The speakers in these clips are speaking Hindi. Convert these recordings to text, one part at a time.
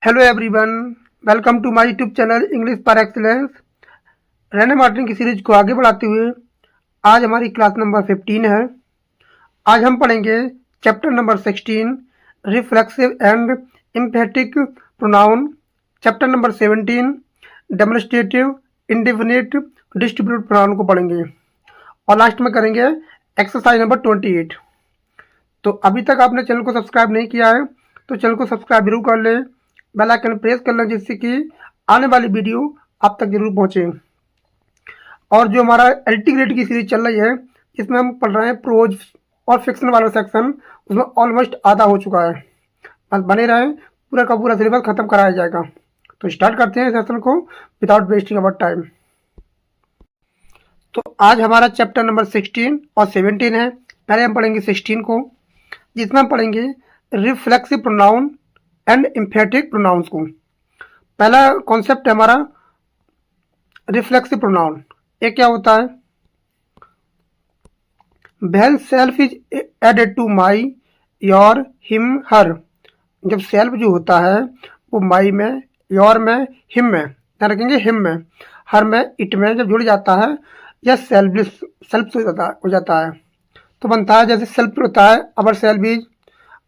Hello everyone, welcome to my YouTube channel English par excellence. Wren and Martin की सीरीज को आगे बढ़ाते हुए आज हमारी क्लास नंबर 15 है। आज हम पढ़ेंगे chapter number 16 reflexive and emphatic pronoun, chapter number 17 demonstrative indefinite distributed pronoun को पढ़ेंगे और लास्ट में करेंगे एक्सरसाइज नंबर 28। तो अभी तक आपने चैनल को सब्सक्राइब नहीं किया है तो चैनल को सब्सक्राइब जरूर कर लें, बेल आइकन प्रेस कर लें जिससे कि आने वाली वीडियो आप तक जरूर पहुंचे। और जो हमारा एल्टी ग्रेड की सीरीज चल रही है इसमें हम पढ़ रहे हैं प्रोज और फिक्शन वाला सेक्शन, उसमें ऑलमोस्ट आधा हो चुका है। बस बने रहें, पूरा का पूरा सिलेबस खत्म कराया जाएगा। तो स्टार्ट करते हैं सेशन को विदाउट वेस्टिंग अवर टाइम। तो आज हमारा चैप्टर नंबर 16 और 17 है। पहले हम पढ़ेंगे 16 को, जिसमें हम पढ़ेंगे reflexive pronoun and emphatic pronouns को। पहला कॉन्सेप्ट है हमारा रिफ्लेक्सिव प्रोनाउन। ये क्या होता है? When self is added to my, your, him, her. जब सेल्फ जो होता है वो माई में, योर में, हिम में, ध्यान रखेंगे हिम में, हर में, इट में जब जुड़ जाता है या सेल्फ हो जाता है तो बनता है, जैसे सेल्फ होता है our self is,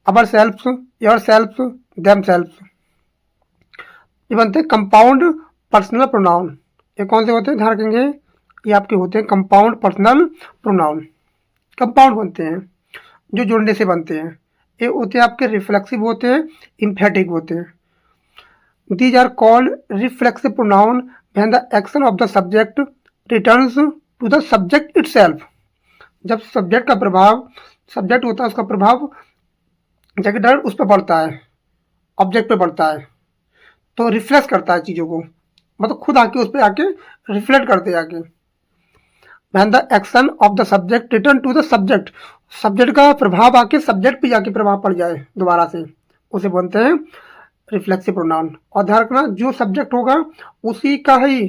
our self, your self, them self. ये बनते हैं कंपाउंड पर्सनल प्रोनाउन। ये कौन से होते हैं? ध्यान रखेंगे, ये आपके होते हैं कंपाउंड पर्सनल प्रोनाउन। कंपाउंड बनते हैं जो जुड़ने से बनते हैं। ये होते हैं आपके रिफ्लेक्सिव होते हैं, इम्फेटिक होते हैं। These are called reflexive pronoun when the action of the subject returns to the subject itself. जब सब्जेक्ट का प्रभाव, सब्जेक्ट होता है उसका प्रभाव जगह उस पर पड़ता है, ऑब्जेक्ट पे पड़ता है, तो रिफ्लेक्ट करता है चीज़ों को, मतलब खुद आके उस पर आके रिफ्लेक्ट करते आके। When the action of the subject return to the subject, subject का प्रभाव आके सब्जेक्ट पे जाके प्रभाव पड़ जाए दोबारा से, उसे बोलते हैं रिफ्लेक्सिव प्रोनाउन। और ध्यान रखना, जो सब्जेक्ट होगा उसी का ही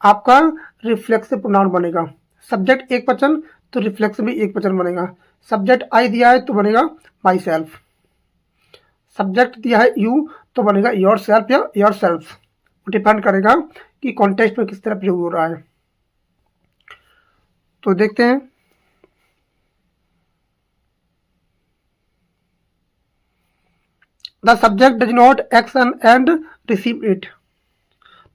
आपका रिफ्लेक्सिव प्रोनाउन बनेगा। सब्जेक्ट एक वचन तो रिफ्लेक्सिव भी एक वचन बनेगा। सब्जेक्ट आई दिया है तो बनेगा माई सेल्फ, सब्जेक्ट दिया है यू तो बनेगा योर सेल्फ या योर सेल्फ। डिपेंड करेगा कि कॉन्टेक्स्ट में किस तरह प्रयोग हो रहा है। तो देखते हैं, the subject does not action and receive it.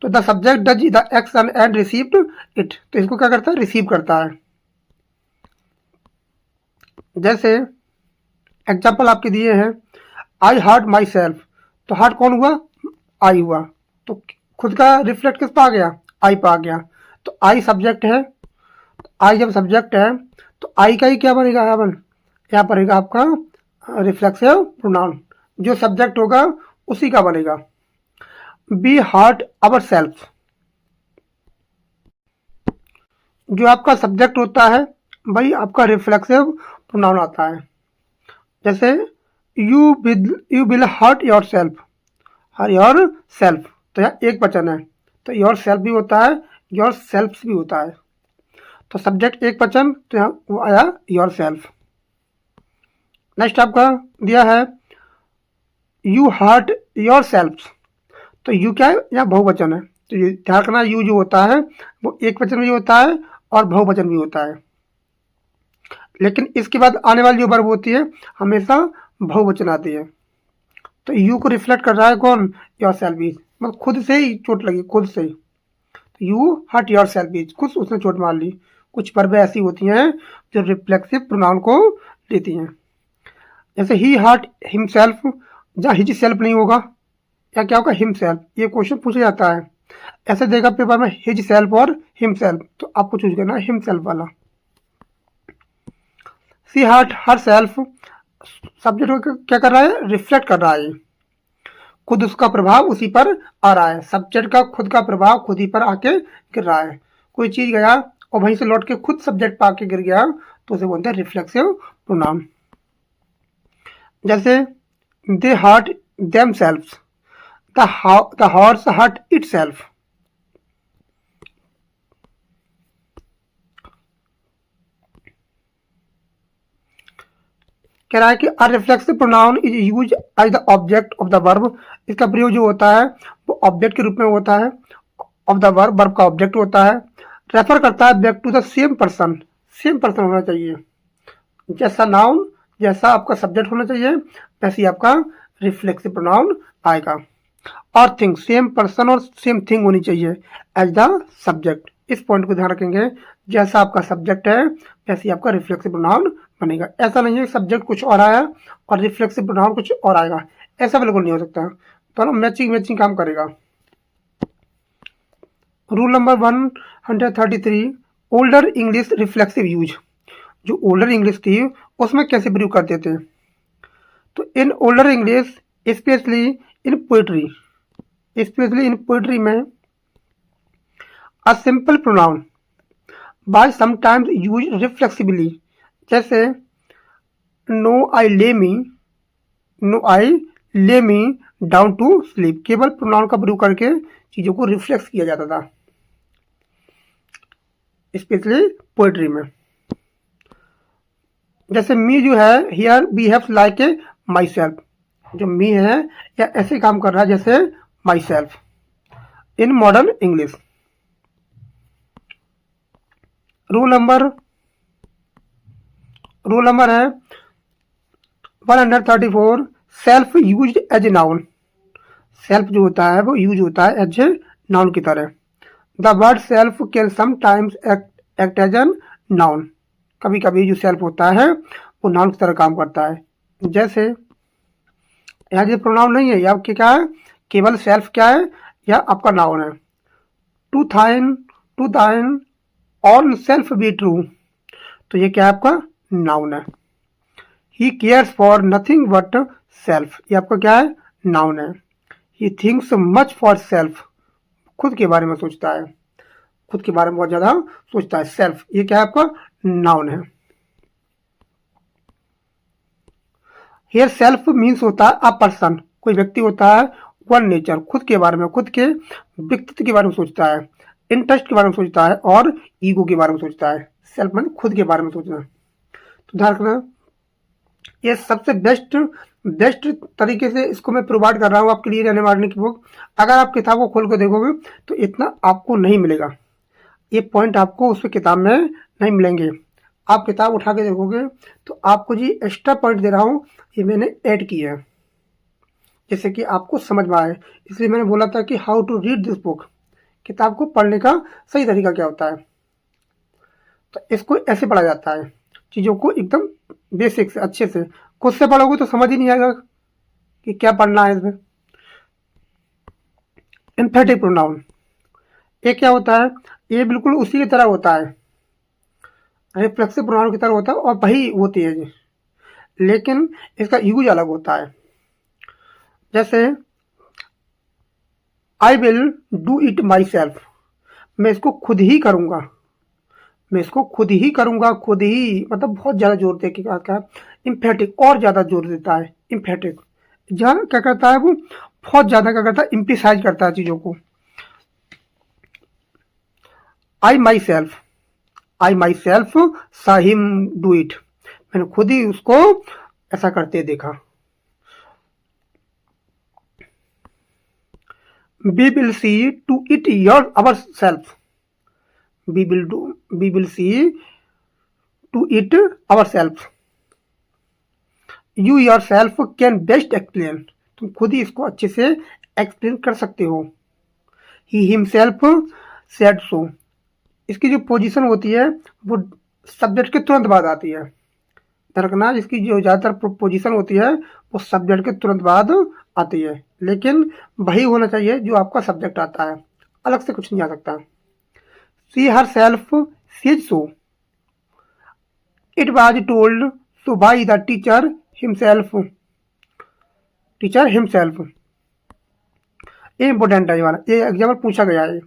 तो the subject does the action and received it, तो इसको क्या करता है? रिसीव करता है। जैसे एग्जाम्पल आपके दिए हैं, आई हार्ट माई सेल्फ, तो हार्ट कौन हुआ? आई हुआ, तो खुद का रिफ्लेक्ट किस पर आ गया? आई पर आ गया। तो आई सब्जेक्ट है, आई जब सब्जेक्ट है तो आई का ही क्या बनेगा? यहाँ बनेगा आपका रिफ्लेक्सिव प्रोनाउन। जो सब्जेक्ट होगा उसी का बनेगा। बी हार्ट अवर सेल्फ, जो आपका सब्जेक्ट होता है वही आपका रिफ्लेक्सिव प्रोनाउन आता है। जैसे you will hurt yourself, her yourself, तो यहाँ एक वचन है तो योर सेल्फ भी होता है, योर सेल्फ भी होता है। तो सब्जेक्ट एक वचन तो यहाँ वो आया योर सेल्फ। नेक्स्ट आपका दिया है यू हर्ट योर सेल्फ, तो यू क्या है? यहाँ बहुवचन है, तो ये ध्यान रखना, यू जो होता है वो एक वचन भी होता है और बहुवचन भी होता है। लेकिन इसके बाद आने वाली जो वर्ब होती है हमेशा बहुवचन आती है। तो यू को रिफ्लेक्ट कर रहा है कौन? योर सेल्फ इज, मतलब खुद से ही चोट लगी, खुद से ही। तो you hurt yourself is, खुद उसने चोट मार ली। कुछ वर्बें ऐसी होती हैं जो रिफ्लेक्सिव प्रोनाउन को लेती हैं। जैसे ही हर्ट हिमसेल्फ, जहाँ हिज सेल्फ नहीं होगा, या क्या होगा? हिमसेल्फ। ये क्वेश्चन पूछा जाता है, ऐसे देगा पेपर में हिज सेल्फ और हिमसेल्फ, तो आपको चूज करना है हिमसेल्फ वाला। सी हर्ट हर सेल्फ, सब्जेक्ट को क्या कर रहा है? रिफ्लेक्ट कर रहा है, खुद उसका प्रभाव उसी पर आ रहा है। सब्जेक्ट का खुद का प्रभाव खुद ही पर आके गिर रहा है। कोई चीज गया और वहीं से लौट के खुद सब्जेक्ट पर आके गिर गया तो उसे बोलते हैं रिफ्लेक्सिव प्रोनाउन। जैसे they hurt themselves, the horse hurt itself. कह रहा है कि a reflexive pronoun is use as the object of the verb. इसका प्रयोग जो होता है वो ऑब्जेक्ट के रूप में होता है, ऑफ द वर्ब, वर्ब का ऑब्जेक्ट होता है। रेफर करता है back to the same person, same person होना चाहिए। जैसा नाउन, जैसा आपका सब्जेक्ट होना चाहिए, वैसे ही आपका रिफ्लेक्सिव प्रोनाउन आएगा। और थिंग, सेम पर्सन और सेम थिंग होनी चाहिए एज द सब्जेक्ट। इस पॉइंट को ध्यान रखेंगे, जैसा आपका सब्जेक्ट है वैसे ही आपका रिफ्लेक्सिव प्रोनाउन बनेगा। ऐसा नहीं है सब्जेक्ट कुछ और आया और रिफ्लेक्सिव प्रोनाउन कुछ और आएगा, ऐसा बिल्कुल नहीं हो सकता। दोनों मैचिंग मैचिंग काम करेगा। Rule number 133, older English reflexive use. जो ओल्डर इंग्लिश थी उसमें कैसे प्रयोग करते थे? तो in older English especially in poetry, especially in poetry में a simple pronoun by sometimes use reflexively, जैसे now I lay me, now I lay me down to sleep. केवल प्रोनाउन का प्रयोग करके चीजों को रिफ्लेक्स किया जाता था, स्पेशली पोएट्री में। जैसे मी जो है, here behaves like a my self, जो मी है या ऐसे काम कर रहा है जैसे myself in modern English. Rule number है 134, self used as a noun. सेल्फ जो होता है वो यूज होता है एज ए नाउन की तरह। The word self can sometimes act as an noun. कभी कभी जो सेल्फ होता है वो नाउन की तरह काम करता है। जैसे यहाँ जो प्रोनाउन नहीं है, आपके क्या है, केवल सेल्फ क्या है, या आपका नाउन है। To thine own self be true, तो ये क्या है, आपका नाउन है। He cares for nothing but self, ये आपका क्या है, नाउन है। He thinks much for self, खुद के बारे में सोचता है, खुद के बारे में बहुत ज्यादा सोचता है। सेल्फ ये क्या है, आपका नाउन है। हियर सेल्फ मीन्स होता है अ पर्सन, कोई व्यक्ति होता है। वन नेचर, खुद के बारे में, खुद के व्यक्तित्व के बारे में सोचता है, इंटरेस्ट के बारे में सोचता है और ईगो के बारे में सोचता है। सेल्फ मीन खुद के बारे में सोचना। तो ध्यान रखना, ये सबसे बेस्ट तरीके से इसको मैं प्रोवाइड कर रहा हूँ आपके लिए रहने वाले की बुक। अगर आप किताब को खोल कर देखोगे तो इतना आपको नहीं मिलेगा, ये पॉइंट आपको उस किताब में नहीं मिलेंगे। आप किताब उठा के देखोगे तो आपको जी एक्स्ट्रा पॉइंट दे रहा हूँ, ये मैंने ऐड किया है जैसे कि आपको समझ में आए। इसलिए मैंने बोला था कि how to read this book, किताब को पढ़ने का सही तरीका क्या होता है। तो इसको ऐसे पढ़ा जाता है, चीज़ों को एकदम बेसिक से अच्छे से। खुद से पढ़ोगे तो समझ ही नहीं आएगा कि क्या पढ़ना है इसमें। एम्फेटिक प्रोनाउन, ये क्या होता है, ये बिल्कुल उसी की तरह होता है, रिफ्लेक्सिव प्रोनाउन की तरह होता है और वही होती है जी, लेकिन इसका यूज अलग होता है। जैसे I will do it my self, मैं इसको खुद ही करूँगा, मैं इसको खुद ही करूँगा, खुद ही मतलब बहुत ज़्यादा जोर दे के कहता है। इम्फेटिक और ज़्यादा जोर देता है, इम्फेटिक जहाँ क्या करता है वो बहुत ज़्यादा क्या करता है, इम्पिसाइज करता है चीज़ों को। I myself saw him do it, मैंने खुद ही उसको ऐसा करते देखा। We will see to it your ourself, we will see to it ourself. You yourself can best explain, तुम खुद ही इसको अच्छे से एक्सप्लेन कर सकते हो। ही हिमसेल्फ सेड सो, इसकी जो पोजीशन होती है वो सब्जेक्ट के तुरंत बाद आती है। रखना, इसकी जो ज़्यादातर पोजीशन होती है वो सब्जेक्ट के तुरंत बाद आती है, लेकिन वही होना चाहिए जो आपका सब्जेक्ट आता है, अलग से कुछ नहीं आ सकता। She herself says so, it was told so by the teacher himself, ये इंपॉर्टेंट है, ये वाला ये एग्जाम्पल पूछा गया है।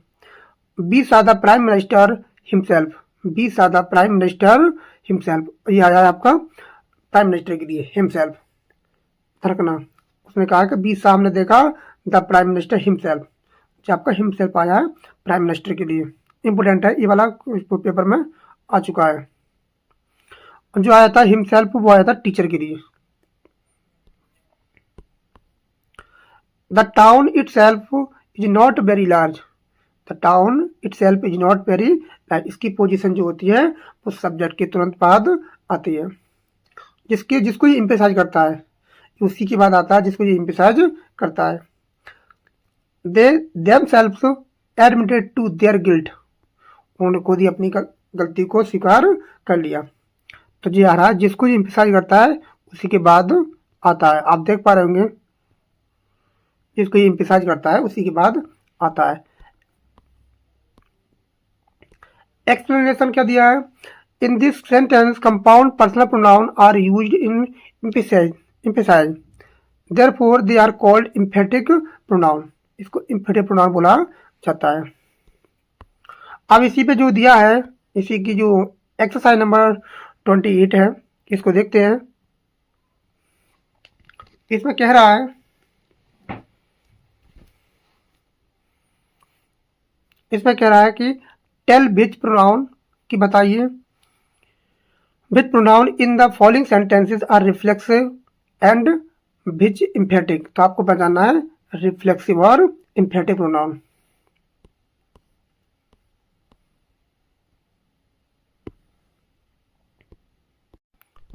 We saw the prime minister himself, we saw the prime minister himself, ये आया है आपका प्राइम मिनिस्टर के लिए हिमसेल्फ। रखना, उसने कहा कि बी सा हमने देखा द प्राइम मिनिस्टर हिमसेल्फ, जो आपका हिमसेल्फ आया है प्राइम मिनिस्टर के लिए। इंपॉर्टेंट है, ये वाला पेपर में आ चुका है। जो आया था हिमसेल्फ वो आया था टीचर के लिए। The town itself is not very large. The town itself is not very large, इसकी पोजीशन जो होती है वो सब्जेक्ट के तुरंत बाद आती है, जिसको ये इम्फेसाइज करता है, उसी के बाद आता है जिसको ये इम्फेसाइज करता है। दे themselves admitted to their guilt, उन्होंने खुद ही अपनी गलती को स्वीकार कर लिया। तो जी आ रहा है जिसको ये इम्फेसाइज करता है उसी के बाद आता है। आप देख पा रहे होंगे जिसको ये इम्फेसाइज करता है उसी के बाद आता है। एक्सप्लेनेशन क्या दिया है? In this sentence compound personal pronoun are used in emphasize, therefore they are called emphatic pronoun, इसको एम्फेटिक प्रोनाउन बोला जाता है। अब इसी पे जो दिया है, इसी की जो एक्सरसाइज नंबर 28 है, इसको देखते हैं। इसमें कह रहा है, कि टेल विच प्रोनाउन की बताइए, which pronoun in the following sentences are reflexive and which emphatic. तो आपको पहचानना है रिफ्लेक्सिव और एम्फेटिक प्रोनाउन।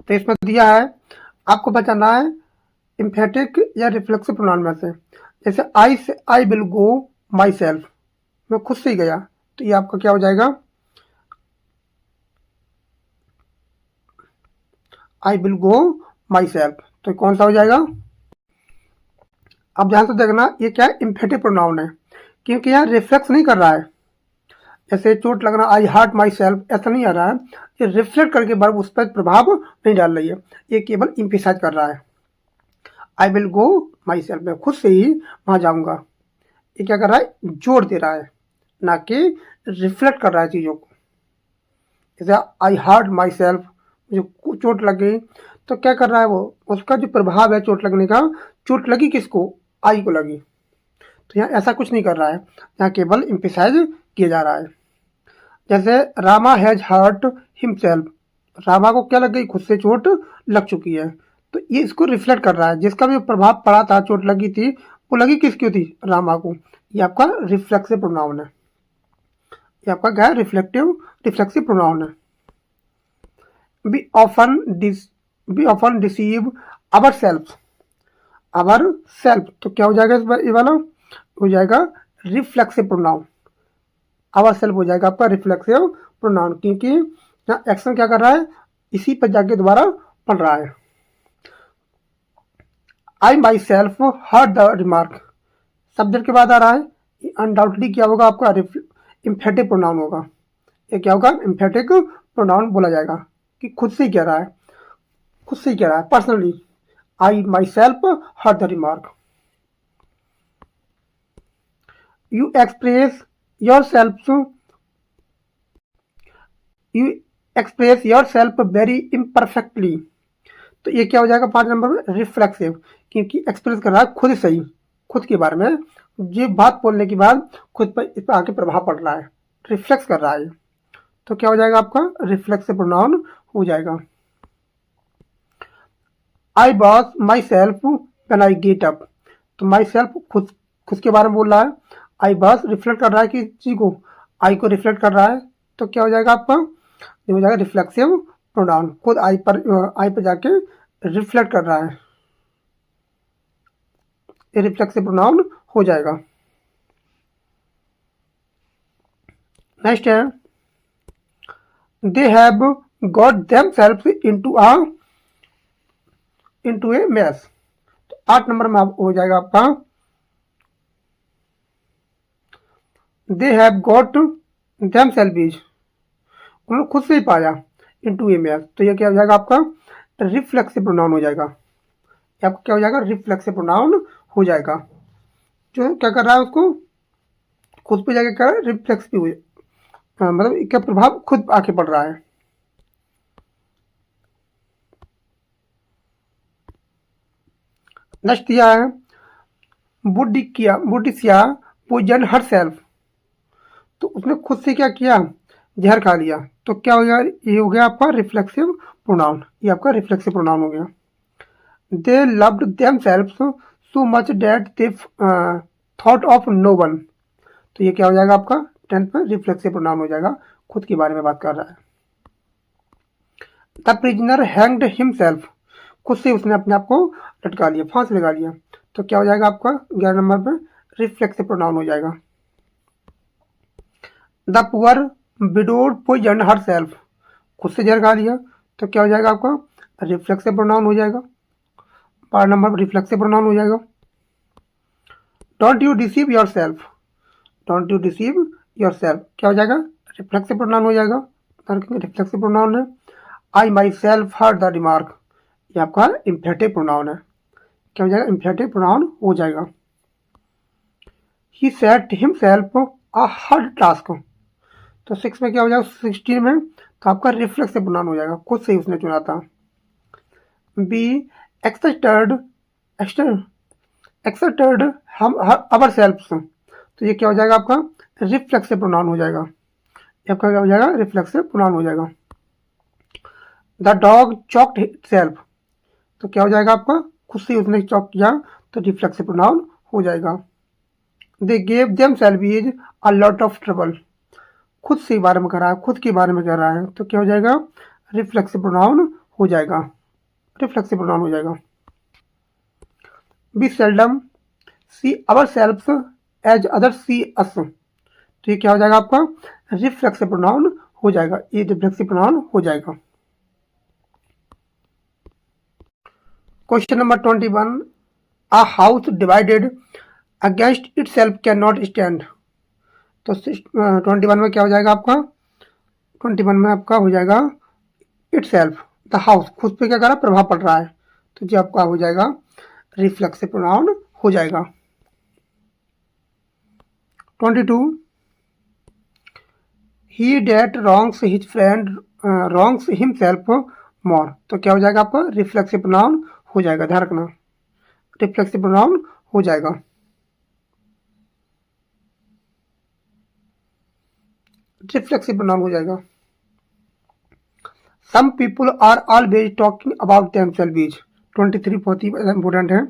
तो इसमें दिया है आपको पहचानना है एम्फेटिक या रिफ्लेक्सिव प्रोनाउन में से। जैसे I will go my self, मैं खुद से ही गया, तो ये आपका क्या हो जाएगा? I will go my self, तो कौन सा हो जाएगा? अब ध्यान से देखना, ये क्या है? एम्फेटिक प्रोनाउन है, क्योंकि यहाँ रिफ्लेक्स नहीं कर रहा है। जैसे चोट लगना, आई हार्ट माई सेल्फ, ऐसा नहीं आ रहा है। ये रिफ्लेक्ट करके वर्ब उस पर प्रभाव नहीं डाल रही है, ये केवल एम्फेसाइज कर रहा है। I will go my self, मैं खुद से ही वहां जाऊंगा, ये क्या कर रहा है? जोड़ दे रहा है, ना कि रिफ्लेक्ट कर रहा है चीज़ों को। जैसे आई हार्ट माई सेल्फ, मुझे चोट लग गई, तो क्या कर रहा है वो? उसका जो प्रभाव है चोट लगने का, चोट लगी किसको? आई को लगी। तो यहाँ ऐसा कुछ नहीं कर रहा है, यहाँ केवल एम्फेसाइज किया जा रहा है। जैसे Rama has hurt himself, Rama को क्या लग गई? खुद से चोट लग चुकी है, तो ये इसको रिफ्लेक्ट कर रहा है। जिसका भी प्रभाव पड़ा था, चोट लगी थी, वो लगी किसकी थी? रामा को। ये आपका रिफ्लेक्सिव प्रोनाउन है, ये आपका क्या है? रिफ्लेक्सिव प्रोनाउन है। We often deceive ourself, तो क्या हो जाएगा? ये वाला हो जाएगा रिफ्लेक्सिव प्रोनाउन। आवर सेल्फ हो जाएगा आपका रिफ्लेक्सिव प्रोनाउन, क्योंकि यहाँ एक्शन क्या कर रहा है? इसी पर जाके दोबारा पढ़ रहा है। I myself heard the remark, subject के बाद आ रहा है, अनडाउटली क्या होगा? आपका एम्फेटिक प्रोनाउन होगा। ये क्या होगा? एम्फेटिक प्रोनाउन बोला जाएगा कि खुद से ही कह रहा है, personally. I myself heard the remark. You express your self very imperfectly, तो ये क्या हो जाएगा? 5 नंबर में रिफ्लेक्सिव, क्योंकि एक्सप्रेस कर रहा है खुद से ही, खुद के बारे में। ये बात बोलने के बाद खुद पर इस पर आके प्रभाव पड़ रहा है, रिफ्लेक्स कर रहा है, तो क्या हो जाएगा? आपका रिफ्लेक्सिव प्रोनाउन हो जाएगा। I was my self when I get up, तो माई सेल्फ खुद के बारे में बोल रहा है। आई वॉज रिफ्लेक्ट कर रहा है किस चीज को? आई को रिफ्लेक्ट कर रहा है, तो क्या हो जाएगा आपका? ये हो जाएगा रिफ्लेक्सिव प्रोनाउन, खुद आई पर जाके रिफ्लेक्ट कर रहा है, ये रिफ्लेक्सिव प्रोनाउन हो जाएगा। नेक्स्ट है, they have got themselves into a mess, तो 8 नंबर में हो जाएगा आपका दे हैव गॉट देमसेल्व्स, उन्होंने खुद से ही पाया, इनटू ए मैस, तो ये क्या हो जाएगा? आपका रिफ्लेक्सिव प्रोनाउन हो जाएगा। आपको क्या हो जाएगा? रिफ्लेक्सिव प्रोनाउन हो जाएगा। जो क्या कर रहा है? उसको खुद पे जाके क्या है? रिफ्लेक्सिव हुए, मतलब इसका प्रभाव खुद आके पड़ रहा है। नेक्स्ट दिया है, बुड्डिसिया पोइजन हर सेल्फ, तो उसने खुद से क्या किया? जहर खा लिया, तो क्या हो गया? ये हो गया आपका रिफ्लेक्सिव प्रोनाउन, ये आपका रिफ्लेक्सिव प्रोनाउन हो गया। They loved themselves so much that they thought of no one. तो ये क्या हो जाएगा आपका टेंथ में रिफ्लेक्सिव प्रोनाउन हो जाएगा, खुद के बारे में बात कर रहा है। द प्रिजनर हैंग्ड हिमसेल्फ, खुद से उसने अपने आप को लटका लिया, फांसी लगा लिया। तो क्या हो जाएगा आपका 11 नंबर पे रिफ्लेक्सिव प्रोनाउन हो जाएगा। The poor widowed poison herself, खुद से जहर खा लिया। तो क्या हो जाएगा आपका रिफ्लेक्सिव प्रोनाउन हो जाएगा, 12 नंबर रिफ्लेक्सिव प्रोनाउन हो जाएगा। Don't you deceive your self, don't you deceive your self क्या हो जाएगा रिफ्लेक्सिव प्रोनाउन हो जाएगा, रिफ्लेक्सिव प्रोनाउन है। I myself heard the remark, ये आपका इम्फेटिव प्रोनाउन है, क्या हो जाएगा इम्फेटिव प्रोनाउन हो जाएगा। He set himself a hard task, तो 6 में क्या हो जाएगा 16 में, तो आपका रिफ्लेक्सिव प्रोनाउन हो जाएगा, खुद से ही उसने चुना था। बी एक्सटर्ड एक्सटर्ड हम अवर सेल्फ, तो ये क्या हो जाएगा आपका रिफ्लेक्सिव प्रोनाउन हो जाएगा, ये आपका क्या हो जाएगा रिफ्लेक्सिव प्रोनाउन हो जाएगा। द डॉग चॉक्ड इटसेल्फ, तो क्या हो जाएगा आपका खुद से उसने चॉक किया, तो रिफ्लेक्सिव प्रोनाउन हो जाएगा। They gave themselves a lot of trouble, खुद से बारे में कर रहा है, खुद के बारे में कह रहा है, तो क्या हो जाएगा रिफ्लेक्सिव प्रोनाउन हो जाएगा, रिफ्लेक्सिव प्रोनाउन हो जाएगा। We seldom see ourselves as other see us, तो ये क्या हो जाएगा आपका रिफ्लेक्सिव प्रोनाउन हो जाएगा, ये रिफ्लेक्सिव प्रोनाउन हो जाएगा। Question number 21, a house divided against itself can not stand, तो 21 में क्या हो जाएगा आपका 21 में आपका हो जाएगा इटसेल्फ द हाउस, खुद पे क्या कर रहा है प्रभाव पड़ रहा है, तो जो आपका हो जाएगा रिफ्लेक्सिव प्रोनाउन हो जाएगा। 22, he that wrongs his friend wrongs himself more, तो क्या हो जाएगा आपका रिफ्लेक्सिव प्रोनाउन हो जाएगा, ध्यान रखना रिफ्लेक्सिव प्रोनाउन हो जाएगा। रिफ्लेक्सिव प्रोनाउन हो जाएगा। Some people are always talking about themselves, 23 बहुत ही इंपॉर्टेंट है।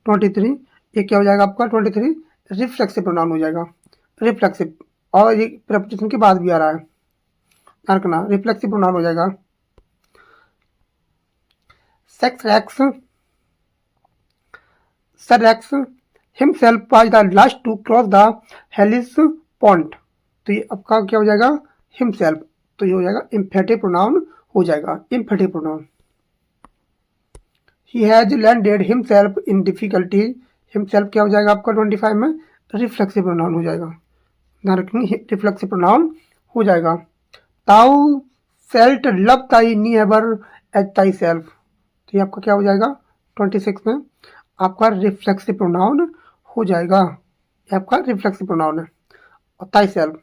23 ये क्या हो जाएगा आपका 23 रिफ्लेक्सिव प्रोनाउन हो जाएगा, रिफ्लेक्सिव, और ये प्रेपोजिशन के बाद भी आ रहा है, ध्यान रखना रिफ्लेक्सिव प्रोनाउन हो जाएगा। Sex Rex himself was the last to cross the Hellespont, तो ये आपका क्या हो जाएगा himself, तो ये हो जाएगा emphatic pronoun हो जाएगा, emphatic pronoun। he has landed himself in difficulty, himself क्या हो जाएगा आपका 25 में reflexive pronoun हो जाएगा, ध्यान रखेंगे reflexive pronoun हो जाएगा। thou felt love thy neighbor as thyself, तो ये आपका क्या हो जाएगा 26 में आपका रिफ्लेक्सिव प्रोनाउन हो जाएगा, ये आपका रिफ्लेक्सिव प्रोनाउन है। और thyself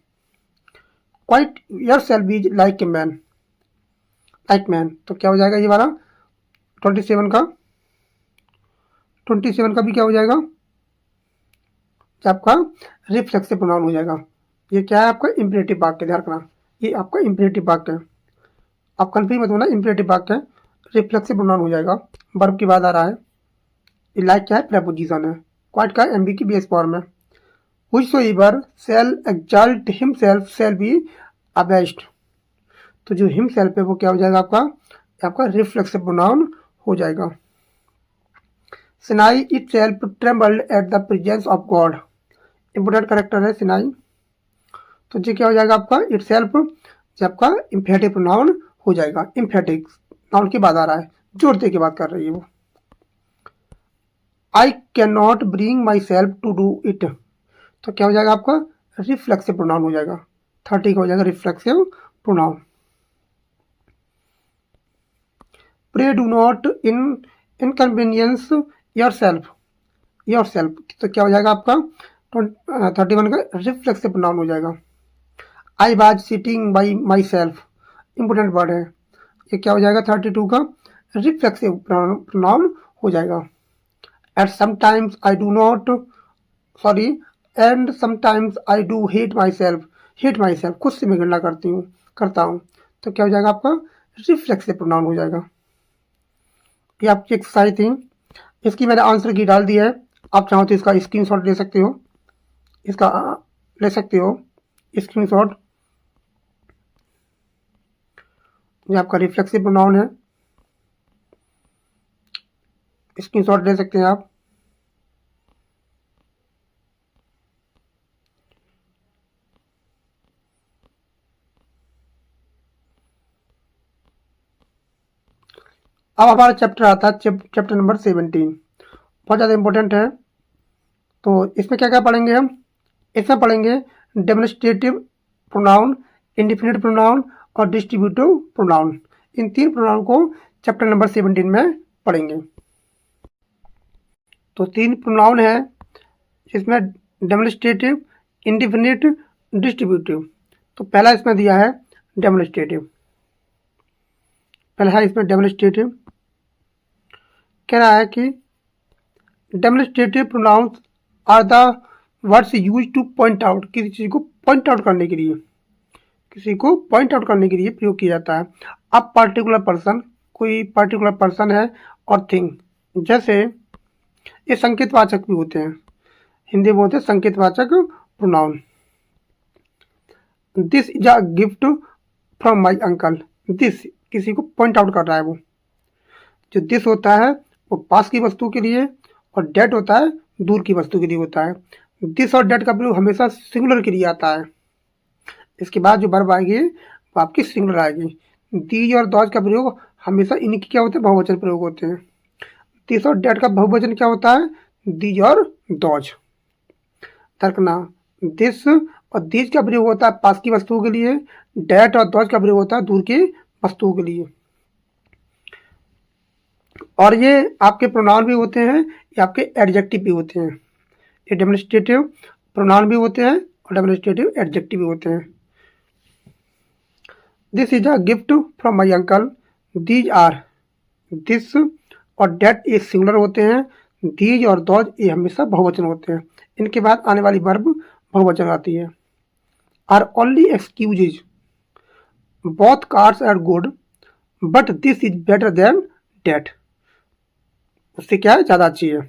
quite yourself is like a man, like man, तो क्या हो जाएगा ये वाला 27 का 27 का भी क्या हो जाएगा आपका रिफ्लेक्सिव प्रोनाउन हो जाएगा। ये क्या है आपका इंपरेटिव वाक्य, ध्यान रखना ये आपका इंपरेटिव वाक्य है, आप कंफ्यूज मत होना, इंपरेटिव वाक्य है, रिफ्लेक्सिव प्रोनाउन हो जाएगा, वर्ब के बाद आ रहा है। ये लाइक क्या है प्रेपोजिशन है, क्वाइट का एमबी की बेस फॉर्म है। Whosoever shall exalt himself shall be abased, तो जो हिमसेल्फ है वो क्या हो जाएगा आपका रिफ्लेक्सिव प्रोनाउन हो जाएगा। Sinai itself trembled at the presence of God, important character है सिनाई, तो ये क्या हो जाएगा आपका itself, जो आपका इम्फेटिव प्रोनाउन हो जाएगा, इम्फेटिक नाउन के बाद आ रहा है, जोर दे के बात कर रही है वो। I cannot bring myself to do it, तो क्या हो जाएगा आपका रिफ्लेक्सिव प्रोनाउन हो जाएगा, 30 का हो जाएगा reflexive pronoun. Pray do not inconvenience yourself, तो क्या हो जाएगा आपका 31 का रिफ्लेक्सिव प्रोनाउन हो जाएगा। I was sitting by my self, important word है, ये क्या हो जाएगा 32 का रिफ्लेक्सिव प्रोनाउन हो जाएगा। Eight sometimes I do not sorry and sometimes I do hate my self, खुद से मैं गणना करता हूँ, तो क्या हो जाएगा आपका रिफ्लेक्सिव प्रोनाउन हो जाएगा। ये आपकी एक्सरसाइज थी, इसकी मैंने आंसर की डाल दी है, आप चाहो तो इसका स्क्रीनशॉट ले सकते हो, इसका ले सकते हो स्क्रीनशॉट। ये आपका रिफ्लेक्सिव प्रोनाउन है, स्क्रीनशॉट ले सकते हैं आप। अब हमारा चैप्टर आता है चैप्टर नंबर 17, बहुत ज़्यादा इंपॉर्टेंट है। तो इसमें क्या क्या पढ़ेंगे हम? इसमें पढ़ेंगे डेमोन्स्ट्रेटिव प्रोनाउन, इंडिफिनिट प्रोनाउन और डिस्ट्रीब्यूटिव प्रोनाउन। इन 3 प्रोनाउन को चैप्टर नंबर 17 में पढ़ेंगे। तो 3 प्रोनाउन है इसमें, डेमोन्स्ट्रेटिव, इंडिफिनिट, डिस्ट्रीब्यूटिव। तो पहला इसमें दिया है डेमोन्स्ट्रेटिव। पहला है इसमें डेमोन्स्ट्रेटिव, कह रहा है कि demonstrative pronouns are the words use to point out, किसी चीज़ को पॉइंट आउट करने के लिए, किसी को पॉइंट आउट करने के लिए प्रयोग किया जाता है। अब पर्टिकुलर पर्सन, कोई पर्टिकुलर पर्सन है और थिंग, जैसे ये संकेतवाचक भी होते हैं, हिंदी में होते हैं संकेतवाचक pronoun. This is a gift from my uncle. This किसी को पॉइंट आउट कर रहा है वो। जो दिस होता है वो पास की वस्तु के लिए और डेट होता है दूर की वस्तु के लिए होता है। दिस और डेट का प्रयोग हमेशा सिंगुलर के लिए आता है। इसके बाद जो वर्ब आएगी वो आपकी सिंगुलर आएगी। दीज और दौज का प्रयोग हमेशा इनकी क्या होते हैं, बहुवचन प्रयोग होते हैं। दिस और डेट का बहुवचन क्या होता है, दीज और दौज। तर्कना, दिस और दीज का प्रयोग होता है पास की वस्तुओं के लिए, डेट और दौज का प्रयोग होता है दूर की वस्तुओं के लिए। और ये आपके प्रोनाउन भी होते हैं, ये आपके एडजेक्टिव भी होते हैं। ये डेमोन्स्ट्रेटिव प्रोनाउन भी होते हैं और डेमोन्स्ट्रेटिव एडजेक्टिव भी होते हैं। This is a gift from my uncle. These are, this और डेट ये सिंगुलर होते हैं, दीज और दौज ये हमेशा बहुवचन होते हैं। इनके बाद आने वाली वर्ब बहुवचन आती है। Are only excuses, both cars are good but this is better than that. उससे क्या है, ज़्यादा अच्छी है।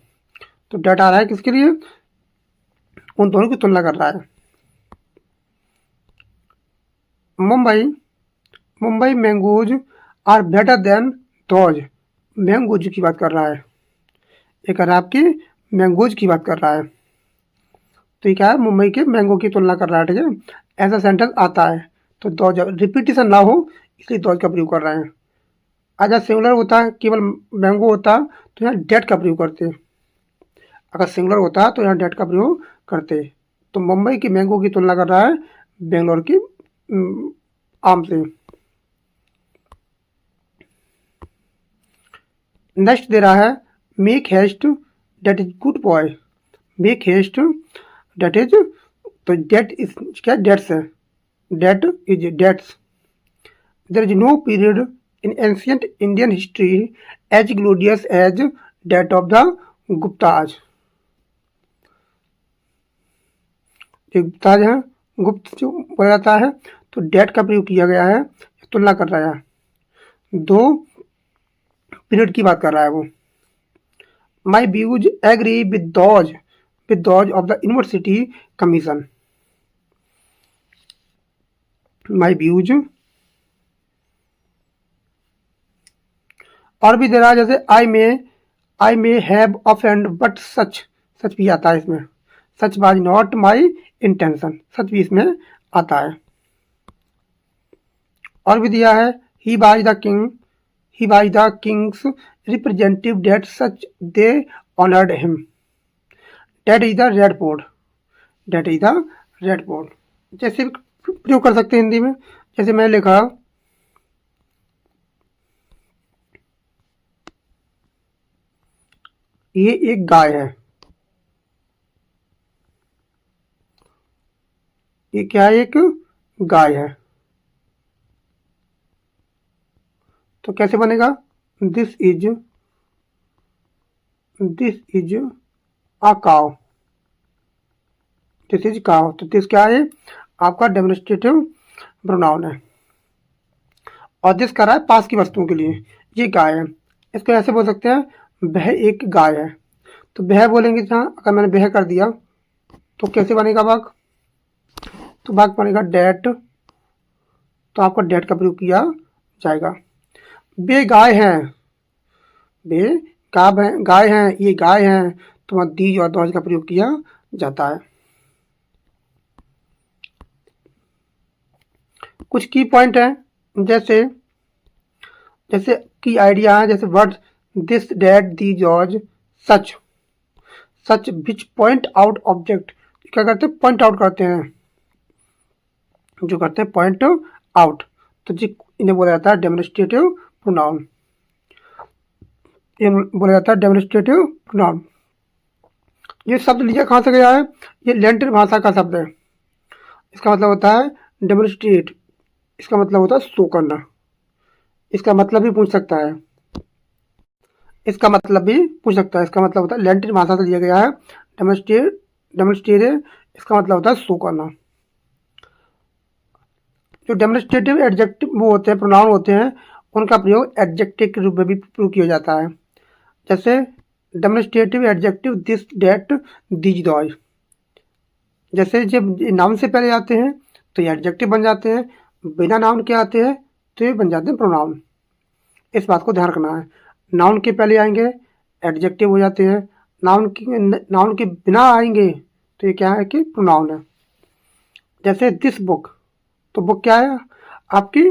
तो डेट आ रहा है किसके लिए, उन दोनों की तुलना कर रहा है। Mumbai, Mumbai mangoes are better than those. Mangoes की बात कर रहा है, ये कर रहा है आपकी मैंगोज की बात कर रहा है। तो ये क्या है, मुंबई के मैंगो की तुलना कर रहा है, ठीक है। ऐसा सेंटेंस आता है तो दौज, रिपीटिशन ना हो इसलिए दौज का प्रयोग कर रहे हैं। अगर सिंगुलर होता है, केवल मैंगो होता तो यहाँ डेट का प्रयोग करते। अगर सिंगुलर होता तो यहाँ डेट का प्रयोग करते। तो मुंबई की मैंगो की तुलना कर रहा है बेंगलोर की आम से। नेक्स्ट दे रहा है make haste that is good boy. Make haste that is, तो डेट इज क्या, डेट्स है, that is that's. There is no period in ancient Indian history as glorious as that of the Guptas। Gupta's है, गुप्त जो बोला जाता है, तो डेट का प्रयोग किया गया है, तुलना कर रहा है, 2 पीरियड की बात कर रहा है वो। My views agree with those of the university commission. My views और भी दे रहा है, जैसे I may have offend but such भी आता है इसमें। Such was not my intention, such भी इसमें आता है। और भी दिया है he was the king's representative that such they honoured him. That is the Red Fort, that is the Red Fort. जैसे प्रयोग कर सकते हैं हिंदी में, जैसे मैंने लिखा ये एक गाय है। ये क्या है, एक गाय है। तो कैसे बनेगा, this is a cow, this is cow. तो दिस क्या है, आपका डेमोन्स्ट्रेटिव प्रोनाउन है। और दिस कर रहा है पास की वस्तुओं के लिए, ये गाय है। इसको ऐसे बोल सकते हैं वह एक गाय है। तो वह बोलेंगे जहाँ, अगर मैंने वह कर दिया तो कैसे बनेगा भाग? तो भाग बनेगा डेट, तो आपका डेट का प्रयोग किया जाएगा। वे गाय हैं, वे गाय हैं, ये गाय हैं, तो वहाँ दीज और दौज का प्रयोग किया जाता है। कुछ की पॉइंट है, जैसे जैसे की आइडिया है, जैसे वर्ड दिस डेट दी जॉर्ज such, such which point out object, क्या करते हैं? पॉइंट आउट करते हैं, जो करते हैं पॉइंट आउट, तो जी इन्हें बोला जाता है डेमोन्स्ट्रेटिव प्रोनाउन, ये बोला जाता है डेमोन्स्ट्रेटिव प्रोनाउन। ये शब्द लीजिए कहाँ से गया है? ये लैटिन भाषा का शब्द है। इसका मतलब होता है डेमोन्स्ट्रेट, इसका मतलब होता है शो करना। इसका मतलब भी पूछ सकता है, इसका मतलब भी पूछ सकता है। इसका मतलब होता है लैटिन भाषा से लिया गया है डेमोन्स्ट्रेट, डेमोन्स्ट्रेटे, इसका मतलब होता है शो करना। जो डेमोन्स्ट्रेटिव एडजेक्टिव वो होते हैं, प्रोनाउन होते हैं, उनका प्रयोग एडजेक्टिव के रूप में भी प्रयोग किया जाता है। जैसे demonstrative adjective this that these those, जैसे जब नाउन से पहले आते हैं तो ये एडजेक्टिव बन जाते हैं, बिना नाउन के आते हैं तो ये बन जाते हैं प्रोनाउन। इस बात को ध्यान रखना है, नाउन के पहले आएंगे एडजेक्टिव हो जाते हैं, नाउन के बिना आएंगे तो ये क्या है कि प्रोनाउन है। जैसे दिस बुक, तो बुक क्या है आपकी?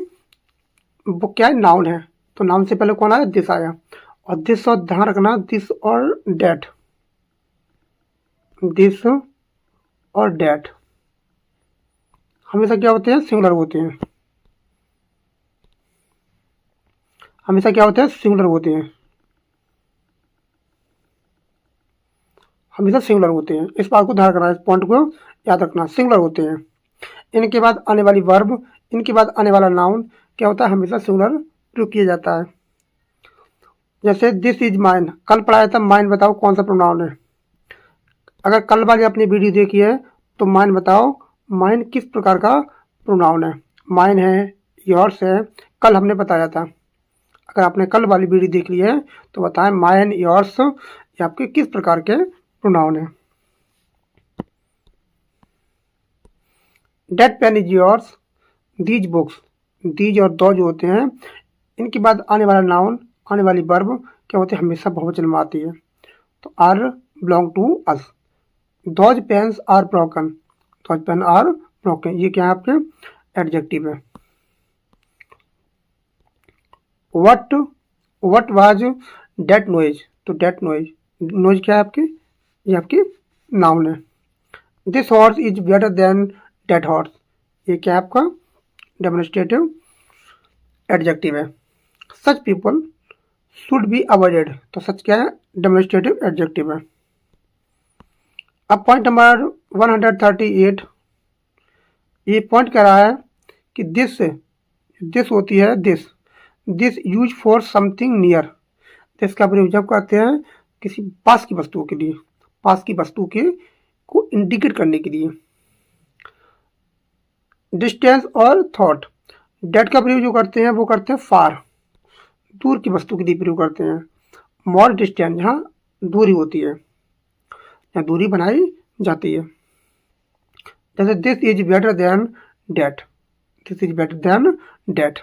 बुक क्या है? नाउन है, तो नाउन से पहले कौन आया? दिस आया। और दिस, और ध्यान रखना दिस और डेट, दिस और डेट हमेशा क्या होते हैं? सिंगुलर होते हैं, हमेशा क्या होते हैं? सिंगुलर होते हैं, हमेशा सिंगुलर होते हैं। इस बात को ध्यान रखना, इस पॉइंट को याद रखना, सिंगुलर होते हैं। इनके बाद आने वाली वर्ब, इनके बाद आने वाला नाउन क्या होता है? हमेशा सिंगुलर प्रयोग किया जाता है। जैसे दिस इज माइन, कल पढ़ाया था, माइन बताओ कौन सा प्रोनाउन है? अगर कल वाली अपनी वीडियो देखी है तो माइन बताओ, माइन किस प्रकार का प्रोनाउन है? माइन है, योर्स है, कल हमने बताया था। अगर आपने कल वाली वीडियो देख ली है तो बताएं माइन, योर्स, ये आपके किस प्रकार के प्रोनाउन है? That pen is yours, these books, these और दो जो होते हैं, इनके बाद आने वाला नाउन, आने वाली वर्ब क्या होती है? हमेशा बहुवचन में आती है, तो are belong to us. Those pens are broken, those pen are broken, ये क्या है? आपके एडजेक्टिव है। वट वाज डेट नॉइज, तो डेट नॉइज, नॉइज क्या है आपकी? ये आपकी नाउन है। This horse is better than that horse, ये क्या है? आपका डेमोन्स्ट्रेटिव एडजेक्टिव है। Such people should be avoided, तो सच क्या है? डेमोन्स्ट्रेटिव एडजेक्टिव है। अब पॉइंट नंबर 138, ये पॉइंट कह रहा है कि दिस होती है this use for something near, this का प्रयोग जब करते हैं किसी पास की वस्तुओं के लिए, पास की वस्तु के को इंडिकेट करने के लिए। डिस्टेंस और थॉट, डेट का प्रयोग जो करते हैं वो करते हैं फार, दूर की वस्तु के लिए प्रयोग करते हैं। मोर डिस्टेंस, जहाँ दूरी होती है, जहाँ दूरी बनाई जाती है। जैसे this is better than that, this is better than that.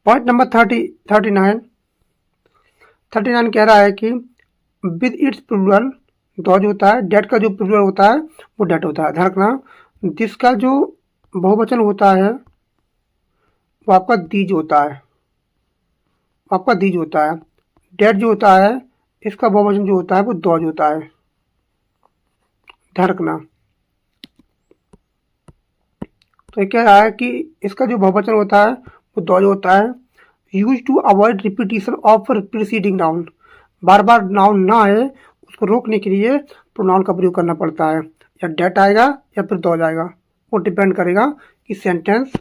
Point number 39 कह रहा है कि विद इट्स प्लूरल, दो जो होता है, डेट का जो प्लूरल होता है वो डेट होता है। ध्यान रखना, दिस का जो बहुवचन होता है वो आपका दीज होता है, आपका दीज होता है। डेट जो होता है इसका बहुवचन जो होता है वो दोज होता है, ध्यान रखना। तो ये कह रहा है कि इसका जो बहुवचन होता है वो दोज होता है। Use to avoid repetition of preceding noun, बार बार नाउन ना आए उसको रोकने के लिए प्रोनाउन का प्रयोग करना पड़ता है। या डेट आएगा या फिर दोज आएगा, वो डिपेंड करेगा कि सेंटेंस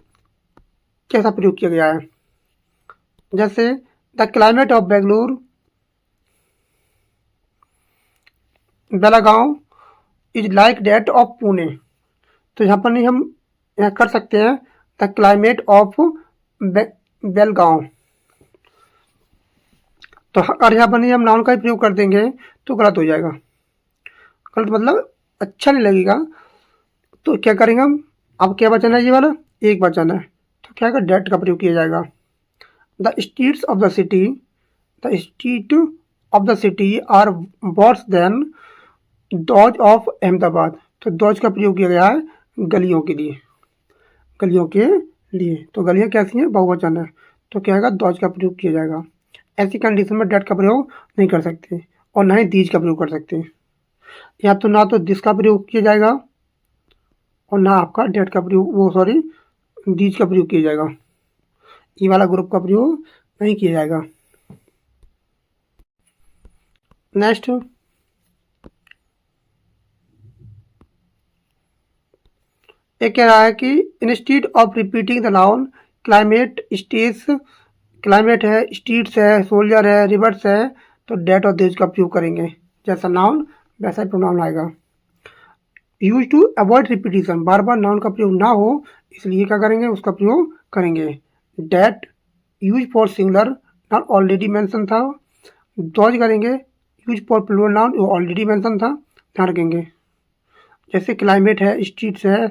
कैसा प्रयोग किया गया है। जैसे the climate of Bengaluru, Belgaum is like that of Pune, तो यहाँ पर नहीं हम यहाँ कर सकते हैं द क्लाइमेट ऑफ बेलगांव। तो अगर यहाँ पर नहीं हम नाउन का ही प्रयोग कर देंगे तो गलत हो जाएगा। गलत मतलब अच्छा नहीं लगेगा। तो क्या करेंगे हम, अब क्या वचन है ये वाला, एक वचन है, तो क्या होगा, डेट का प्रयोग किया जाएगा। The streets of the city, the street of the city are worse than those of Ahmedabad. तो दोज का प्रयोग किया गया है गलियों के लिए, गलियों के लिए। तो गलियां कैसी हैं, बहुवचन है, तो क्या होगा, दोज का प्रयोग किया जाएगा। ऐसी कंडीशन में डेट का प्रयोग नहीं कर सकते और ना ही दीज का प्रयोग कर सकते। या तो ना तो दिस का प्रयोग किया जाएगा और ना आपका डेट का प्रयोग, वो सॉरी, दीज का प्रयोग किया जाएगा। ये वाला ग्रुप का प्रयोग नहीं किया जाएगा। नेक्स्ट, एक कह रहा है कि instead of repeating the noun climate, states, climate है, स्ट्रीट्स है, सोल्जर है, रिवर्स है, तो डेट और देज का प्रयोग करेंगे। जैसा नाउन वैसा ही प्रोनाउन आएगा। यूज टू अवॉइड रिपीटिशन, बार बार नाउन का प्रयोग ना हो इसलिए क्या करेंगे, उसका प्रयोग करेंगे। That use for singular, noun already mention था। डॉज करेंगे use for plural, noun already mention था, ध्यान रखेंगे। जैसे क्लाइमेट है, स्ट्रीट्स है,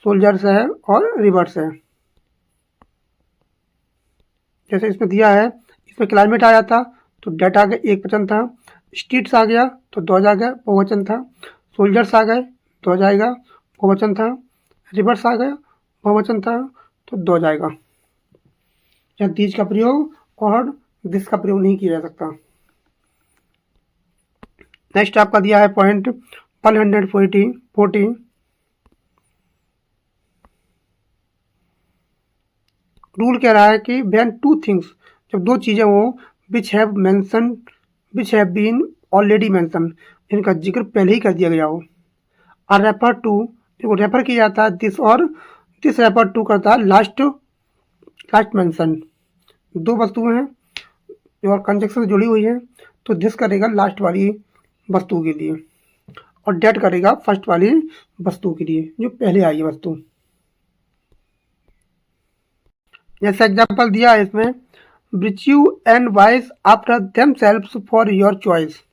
सोल्जर्स है और रिवर्स है। जैसे इसमें दिया है, इसमें क्लाइमेट आया था तो डेट आ गया, एक वचन था। स्ट्रीट्स आ गया तो डॉज आ गया, बहुवचन था। सोल्जर्स आ गए, डॉज आएगा, बहुवचन था। रिवर्स आ गया, बहुवचन था, तो डॉज आएगा। यहाँ दीज का प्रयोग और दिस का प्रयोग नहीं किया जा सकता। नेक्स्ट आपका दिया है पॉइंट 140। रूल कह रहा है कि व्हेन टू थिंग्स, जब दो चीज़ें हो, which have been already mention, इनका जिक्र पहले ही कर दिया गया हो। और रेफर टू, इनको रेफर किया जाता है दिस, और दिस रेफर टू करता है लास्ट मेंशन। दो वस्तुएं हैं और कंजक्शन से जुड़ी हुई है, तो दिस करेगा लास्ट वाली वस्तु के लिए और डेट करेगा फर्स्ट वाली वस्तु के लिए जो पहले आई है वस्तु। जैसे एग्जाम्पल दिया है इसमें, virtue and vice after themselves for your choice.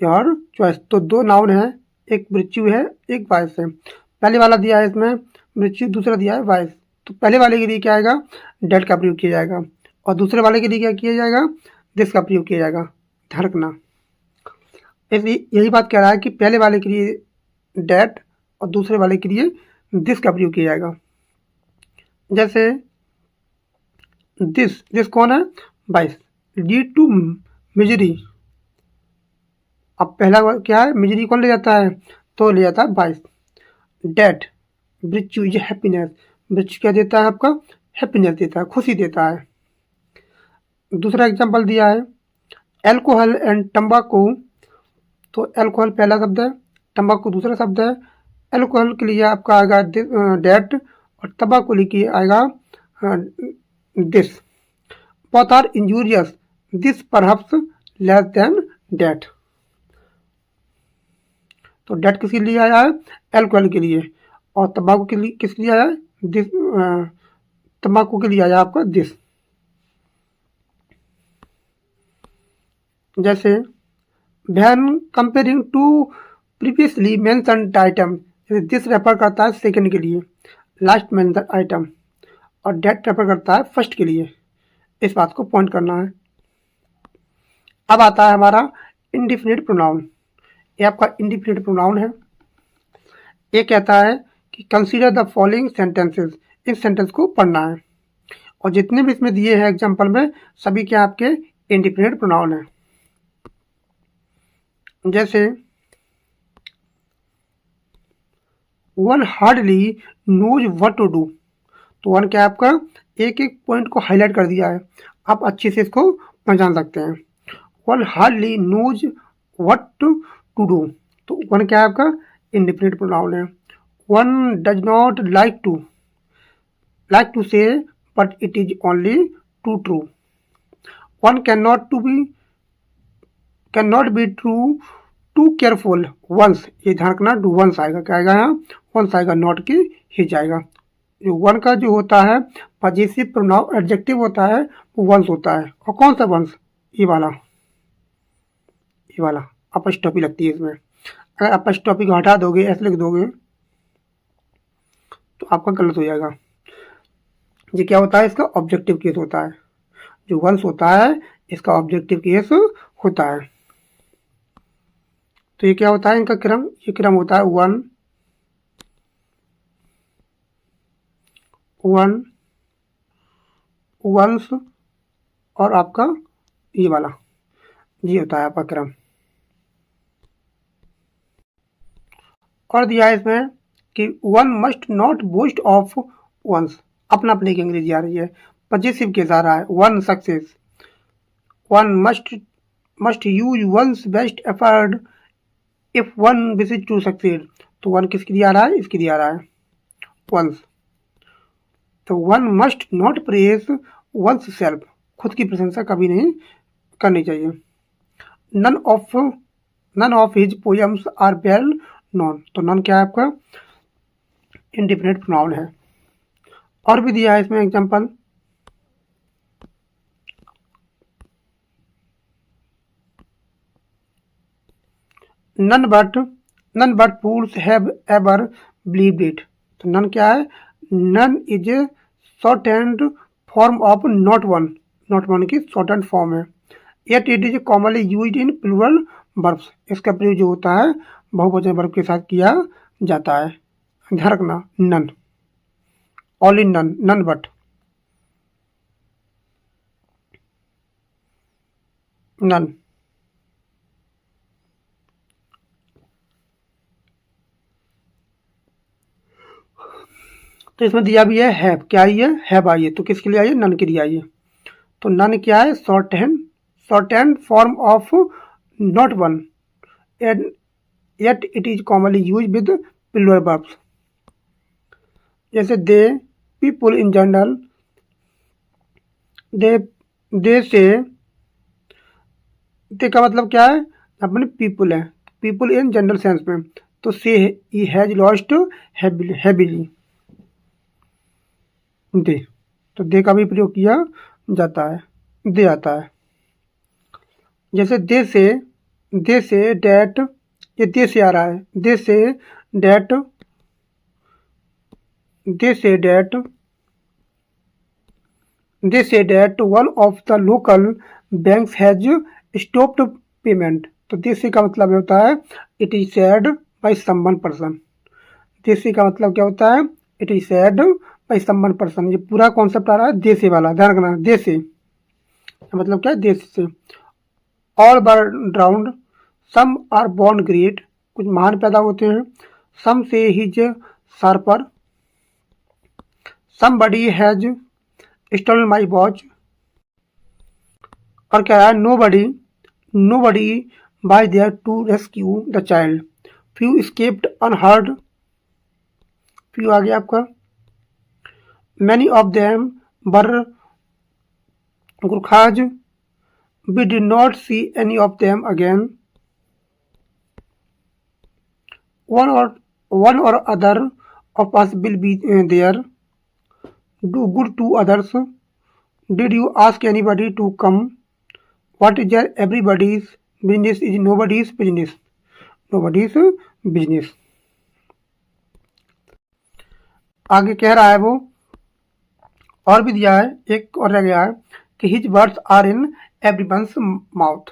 तो दो नाउन है, एक virtue है, एक वाइस है। पहले वाला दिया है इसमें virtue, दूसरा दिया है वाइस। तो पहले वाले के लिए क्या आएगा, डेट का प्रयोग किया जाएगा और दूसरे वाले के लिए क्या किया जाएगा, दिस का प्रयोग किया जाएगा। ध्यान रखना, इसलिए यही बात कह रहा है कि पहले वाले के लिए डेट और दूसरे वाले के लिए दिस का प्रयोग किया जाएगा। जैसे दिस कौन है, बाइस, डी टू मिजरी। अब पहला क्या है, मिजरी कौन ले जाता है, तो ले जाता है बाइस। डेट virtue, ये हैप्पीनेस, virtue क्या देता है आपका, हैप्पीनेस देता है, खुशी देता है। दूसरा एग्जांपल दिया है एल्कोहल एंड तंबाकू। तो एल्कोहल पहला शब्द है, तंबाकू दूसरा शब्द है। एल्कोहल के लिए आपका आएगा डेट और तंबाकू के लिए आएगा this. Both are injurious, this perhaps less than that. तो डेट किसके लिए आया है, एल्कोहल के लिए, और तंबाकू के लिए किसके लिए आया है, दिस, तंबाकू के लिए आया आपका दिस। जैसे when comparing to previously mentioned item, जैसे दिस रेफर करता है सेकंड के लिए, लास्ट मेंशन आइटम, और डेट रेफर करता है फर्स्ट के लिए। इस बात को पॉइंट करना है। अब आता है हमारा इंडिफिनिट प्रोनाउन। ये आपका इंडिफिनिट प्रोनाउन है। ये कहता है कि कंसीडर द फॉलोइंग सेंटेंसेस, इस सेंटेंस को पढ़ना है और जितने भी इसमें दिए हैं एग्जाम्पल में सभी के आपके इंडिफिनिट प्रोनाउन है। जैसे one hardly knows what to do. तो वन क्या आपका, एक एक पॉइंट को हाईलाइट कर दिया है, आप अच्छे से इसको पहचान सकते हैं। One hardly knows what to do, तो वन क्या है आपका, इंडिफिनिट प्रोनाउन है। One does not like to say but it is only too true. One can not be too careful once, ये ध्यान रखना, डू वंस आएगा, क्या आएगा यहाँ, वंस आएगा, नॉट की ही जाएगा। जो वन का जो होता है पजेसिव प्रोनाउन एडजेक्टिव होता है वो वंस होता है। और कौन सा वंस? ये वाला, ये वाला अपस्टॉपी लगती है इसमें। अगर अपस्टॉपी को हटा दोगे, ऐसे लिख दोगे तो आपका गलत हो जाएगा। ये क्या होता है? इसका ऑब्जेक्टिव केस होता है। जो वंस होता है इसका ऑब्जेक्टिव केस होता है। तो ये क्या होता है इनका क्रम? ये क्रम होता है वन, वन, वंस और आपका ये वाला, ये होता है आपका क्रम। और दिया है इसमें कि one must not boast of one's, अपना अपने की अंग्रेजी आ रही है, पजेसिव केस आ रहा है। One success, one must use one's best effort if one wishes to succeed. तो वन किसके लिए आ रहा है? इसके लिए आ रहा है, वंस। तो one must not praise oneself, खुद की प्रशंसा कभी नहीं करनी चाहिए। None of his poems are well known, तो नन क्या है आपका? इंडिफिनिट प्रोनाउन है। और भी दिया है इसमें example, none but fools have ever believed it. तो नन क्या है? None is a shorthand form of not one, not one की शॉर्ट हैंड फॉर्म है। Yet it is commonly used in plural verbs, इसका प्रयोग जो होता है बहुवचन वर्ब के साथ किया जाता है। ध्यान रखना, none, only none, none but, none. तो इसमें दिया भी है हैव, क्या आई है? हैव आई है। तो किसके लिए आई है? नन के लिए आई है। तो नन क्या है? Shorthand form of not one, and yet it is commonly use with plural verbs. जैसे दे, पीपुल इन जनरल, दे से, दे का मतलब क्या है? अपने पीपुल है, पीपुल इन जनरल सेंस में। तो से ही हैज लॉस्ट हैबिली, दे, तो दे का भी प्रयोग किया जाता है, दे आता है। जैसे दे से डैट, ये दे से आ रहा है, दे say that, they say that one of the local banks has stopped payment. तो देसी का मतलब होता है it is sad by someone person. देसी का मतलब क्या होता है? It is sad by someone person. ये पूरा कॉन्सेप्ट आ रहा है देसी वाला, ध्यान रखना। देसी मतलब क्या है? देश से। All burn drowned, some are born great, कुछ महान पैदा होते हैं। Some say his sharper, somebody has stolen my watch. और क्या है? Nobody by there to rescue the child, few escaped unheard, few आ गया आपका। Many of them were Gurkhas, we did not see any of them again. One or other of us will be there, do good to others, did you ask anybody to come, what is everybody's business is nobody's business, nobody's business. आगे कह रहा है वो, और भी दिया है, एक और रह गया है कि his words are in everyone's mouth.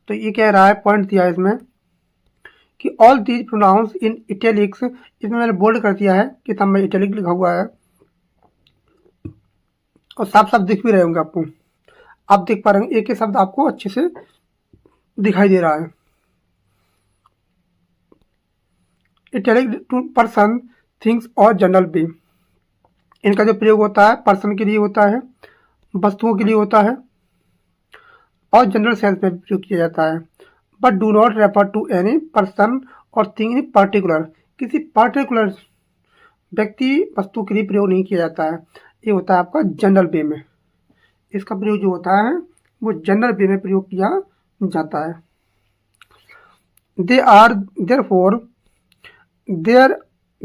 तो ये कह रहा है, पॉइंट दिया है इसमें कि all these pronouns in italics, इसमें मैंने बोल्ड कर दिया है कि तब में इटैलिक लिखा हुआ है और साफ साफ दिख भी रहे होंगे आपको, आप देख पा रहे हैं, एक ही शब्द आपको अच्छे से दिखाई दे रहा है। इटैलिक टू पर्सन, थिंग्स और जनरल बी, इनका जो प्रयोग होता है पर्सन के लिए होता है, वस्तुओं के लिए होता है और जनरल सेंस में प्रयोग किया जाता है। But do not refer to any person और थिंग इन पर्टिकुलर, किसी पर्टिकुलर व्यक्ति वस्तु के लिए प्रयोग नहीं किया जाता है। ये होता है आपका जनरल वे में, इसका प्रयोग जो होता है वो जनरल वे में प्रयोग किया जाता है। They are therefore,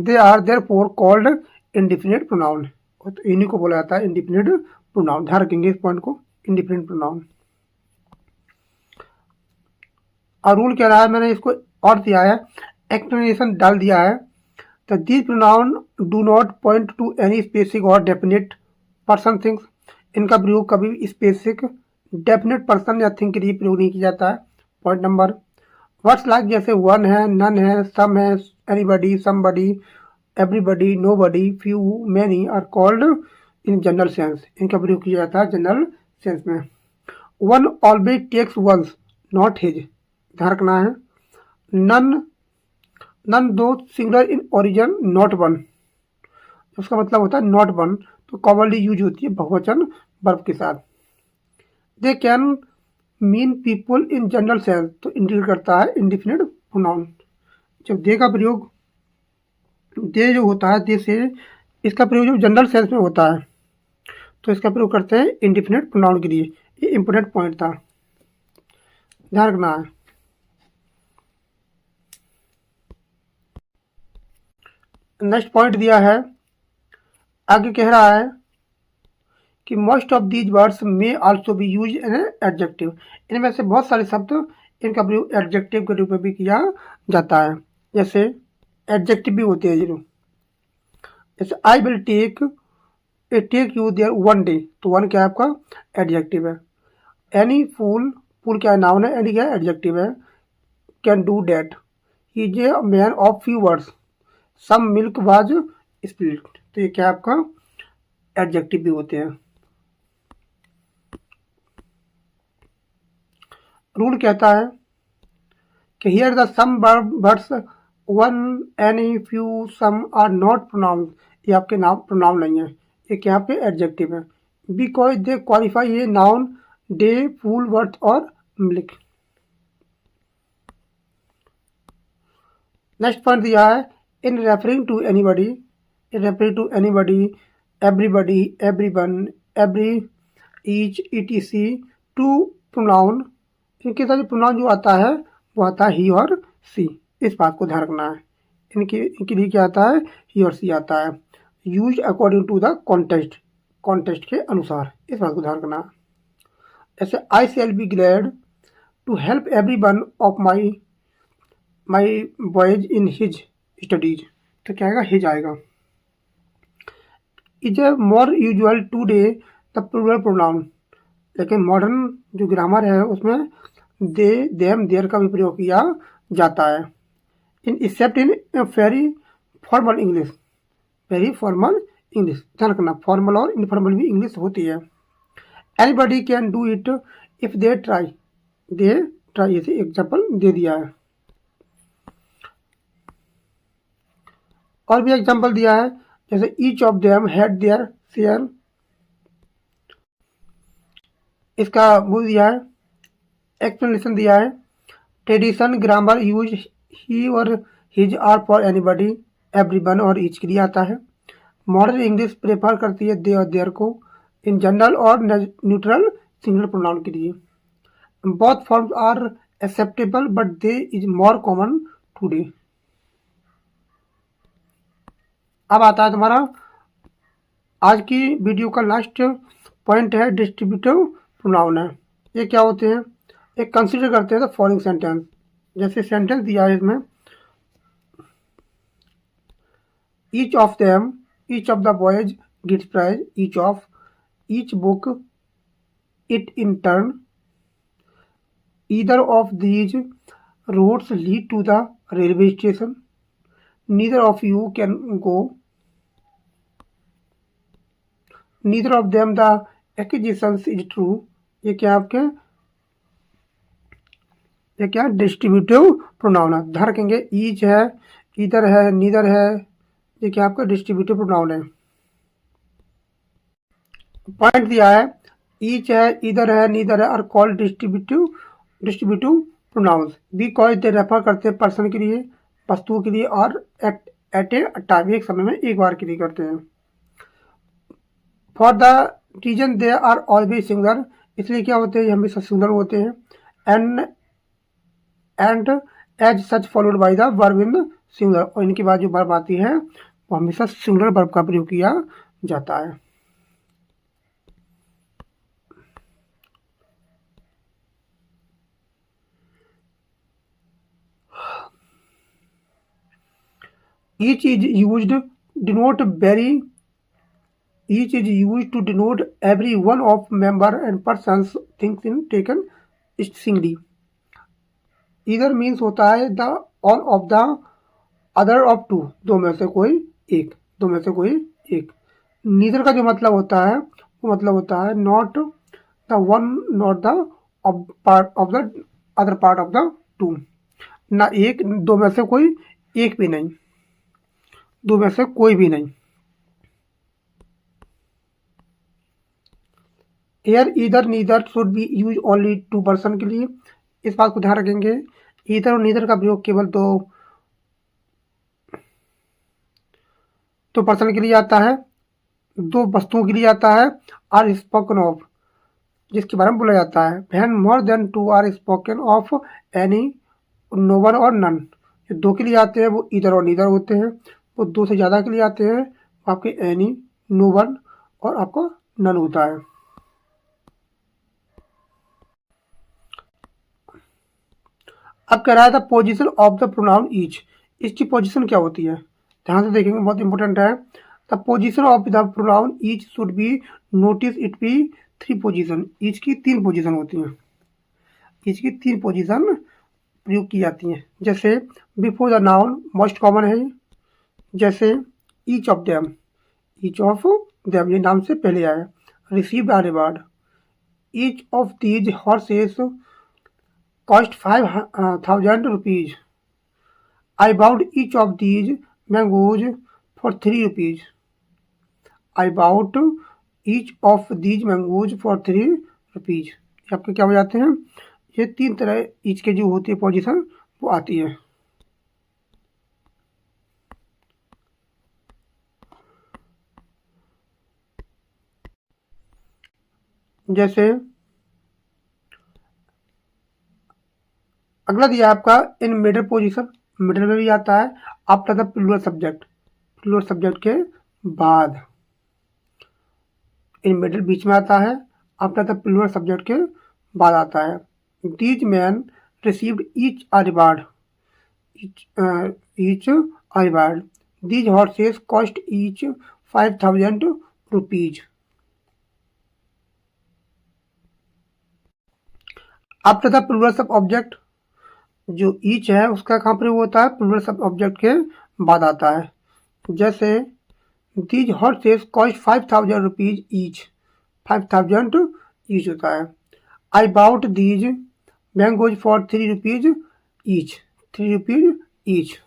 they are therefore called indefinite pronoun. तो इन्हीं को बोला जाता है इंडिफिनिट प्रोनाउन। ध्यान रखेंगे इस पॉइंट को, इंडिफिनिट प्रोनाउन। और रूल क्या रहा है, मैंने इसको और दिया है, एक्सप्लेनेशन डाल दिया है। तो these pronoun do not point to any specific और डेफिनेट पर्सन थिंग्स। इनका प्रयोग कभी स्पेसिफिक डेफिनेट पर्सन या थिंग के लिए प्रयोग नहीं किया जाता है। पॉइंट नंबर, वर्ड्स लाइक जैसे वन है, नन है, सम है, anybody, somebody, everybody, nobody, few, many are called in general sense. इनका प्रयोग किया जाता है जनरल सेंस में। One always takes one's not his. ध्यान रखना है। नन, नन दो singular in origin not one. उसका मतलब होता है नॉट वन, तो कॉमनली यूज होती है बहुवचन वर्ब के साथ। They can mean people in general sense, तो इंडिकेट करता है इंडिफिनिट प्रोनाउन। जब दे का प्रयोग, दे जो होता है, दे से इसका प्रयोग जो जनरल सेंस में होता है, तो इसका प्रयोग करते हैं इंडिफिनिट प्रोनाउन के लिए। ये इंपोर्टेंट पॉइंट था, ध्यान रखना है। नेक्स्ट पॉइंट दिया है, आगे कह रहा है कि मोस्ट ऑफ दीज वर्ड्स में also be use in adjective. इनमें से बहुत सारे शब्द इनका प्रयोग एडजेक्टिव के रूप में भी किया जाता है। जैसे एडजेक्टिव भी होते हैं जरूर, जैसे I will take you there one day, तो वन क्या है आपका एडजेक्टिव है। एनी फूल, फूल क्या है नाउन है, एनी क्या है एडजेक्टिव है। Can do that, he is a man of few words, some milk was spilled, तो ये क्या आपका एडजेक्टिव भी होते हैं। रूल कहता है कि here the some words one, any, few, some are not pronoun. ये आपके नाम प्रोनाउन नहीं है, ये क्या पे एडजेक्टिव है। Because they qualify a noun, day, fool, worth और मिल्क। नेक्स्ट पॉइंट दिया है, in referring to anybody, in referring to anybody, everybody, everyone, every, each, etc, to pronoun. इनके साथ प्रोनाउन जो आता है वो आता है ही और सी। इस बात को ध्यान रखना है। इनके लिए क्या आता है, ही और सी आता है। Use according to the context, context के अनुसार, इस बात को ध्यान रखना है। जैसे I shall be glad to help every one of my boys in his studies, तो क्या आएगा हिज आएगा। Is a more usual today the plural pronoun, लेकिन मॉडर्न जो ग्रामर है उसमें दे, देम, देयर का भी प्रयोग किया जाता है। In except in very formal English, very formal English. ध्यान रखना, फॉर्मल और इनफॉर्मल भी इंग्लिश होती है। Anybody can do it if they try, they try, ऐसे एग्जाम्पल दे दिया है। और भी एग्जाम्पल दिया है, जैसे each of them had their share, इसका वो दिया है, एक्सप्लेनेशन दिया है। ट्रेडिशन, ग्रामर, यूज ही और his are for anybody, everyone और ईच के लिए आता है। मॉडर्न इंग्लिश प्रेफर करती है दे और देयर को इन जनरल और न्यूट्रल सिंगुलर प्रोनाउन के लिए। Both forms are acceptable but they is more common today. अब आता है तुम्हारा आज की वीडियो का लास्ट पॉइंट है, डिस्ट्रीब्यूटिव प्रोनाउन है। ये क्या होते हैं, एक कंसीडर करते हैं द फॉलोइंग सेंटेंस। जैसे सेंटेंस दिया है इसमें, each of them, each of the boys gets prize, each of, each book, it in turn, either of these roads lead to the railway station, neither of you can go, neither of them the acquisitions is true. ये क्या आपके, ये क्या डिस्ट्रीब्यूटिव प्रोनाउन है। ध्यान रखेंगे, ईच है, इधर है, नीदर है, ये क्या आपका डिस्ट्रीब्यूटिव प्रोनाउन है। पॉइंट दिया है, ईच है, इधर है, नीदर है और called distributive pronounce because they refer करते हैं पर्सन के लिए, वस्तुओं के लिए और एट ए टाइम, एक समय में एक बार के लिए करते हैं। For the reason they are always singular, इसलिए क्या होते हैं, हमेशा सिंगुलर होते हैं। And as such followed by the verb in singular, और इनके बाद जो वर्ब आती है वो हमेशा सिंगुलर वर्ब का प्रयोग किया जाता है। Each is used denote very each is used to denote every one of member and persons things in taken singly. Either means होता है the all of the other of two, दो में से कोई एक, दो में से कोई एक। नीदर का जो मतलब होता है वो मतलब होता है not the one not the part of the other part of the two, ना एक, दो में से कोई एक भी नहीं, दो में से कोई भी नहीं। Air either neither should be use only two person के लिए, इस बात को ध्यान रखेंगे। ईदर और नीदर का प्रयोग केवल दो पर्सन के लिए आता है, दो वस्तुओं के लिए आता है। आर स्पोकन ऑफ, जिसके बारे में बोला जाता है। When more than two are spoken of any, no one और नन। जो दो के लिए आते हैं वो ईदर और नीदर होते हैं, वो दो से ज़्यादा के लिए आते हैं आपके एनी, नो वन और आपका नन होता है। अब कह रहा है the position of the pronoun each, इसकी पोजिशन क्या होती है, ध्यान से देखेंगे, बहुत इंपॉर्टेंट है। The position of the pronoun each should be notice it be three position, each की तीन पोजिशन होती हैं, ईच की तीन पोजिशन प्रयोग की जाती हैं। जैसे before the noun, most common है, जैसे each of them, each of them ये नाम से पहले आया। Received a reward, each of these horses cost 5,000 rupees. I bought each of these mangoes for 3 rupees. I bought each of these mangoes for 3 rupees. आपके क्या हो जाते हैं, ये तीन तरह ईच के जो होती है पोजीशन वो आती है। जैसे अगला दिया आपका इन मिडल पोजीशन, मिडल में भी आता है after the plural subject, plural subject के बाद। इन मिडल बीच में आता है, आफ्टर द प्लूरल सब्जेक्ट के बाद आता है। These men received each a reward, each a reward. These horses cost each 5,000 rupees. After the plural subject, जो ईच है उसका कहाँ प्रयोग होता है, प्लूरल सब ऑब्जेक्ट के बाद आता है। जैसे these horses cost 5,000 rupees each, 5,000 each होता है। I bought these mangoes for 3 rupees each, 3 rupees each.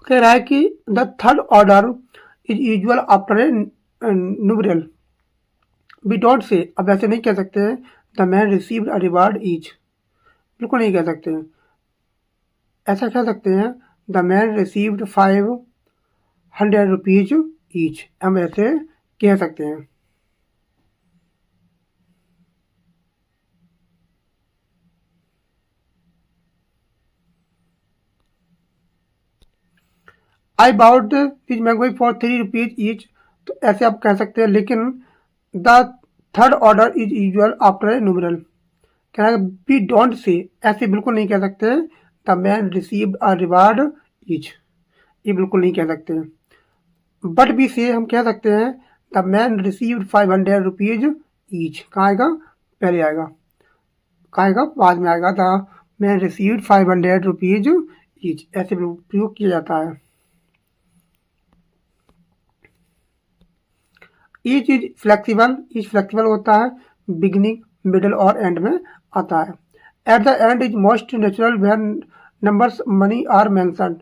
कह रहा है कि the third order is usual after a numeral. We don't say, अब ऐसे नहीं कह सकते हैं the man received a reward each, बिल्कुल नहीं कह सकते हैं। ऐसा कह सकते हैं the man received 500 rupees each, हम ऐसे कह सकते हैं। I bought this mango for 3 rupees each, तो ऐसे आप कह सकते हैं, लेकिन the third order is usual after a numeral. कह रहा है वी डोंट से, ऐसे बिल्कुल नहीं कह सकते the man received a reward each, ये बिल्कुल नहीं कह सकते। बट भी से हम कह सकते हैं the man received 500 rupees each, कहाँ आएगा, पहले आएगा, कहाँ आएगा, बाद में आएगा। The man received 500 rupees each, ऐसे प्रयोग किया जाता है। Each is flexible, each flexible होता है, बिगिनिंग, मिडल और एंड में आता है। At the end is most natural when numbers money are mentioned,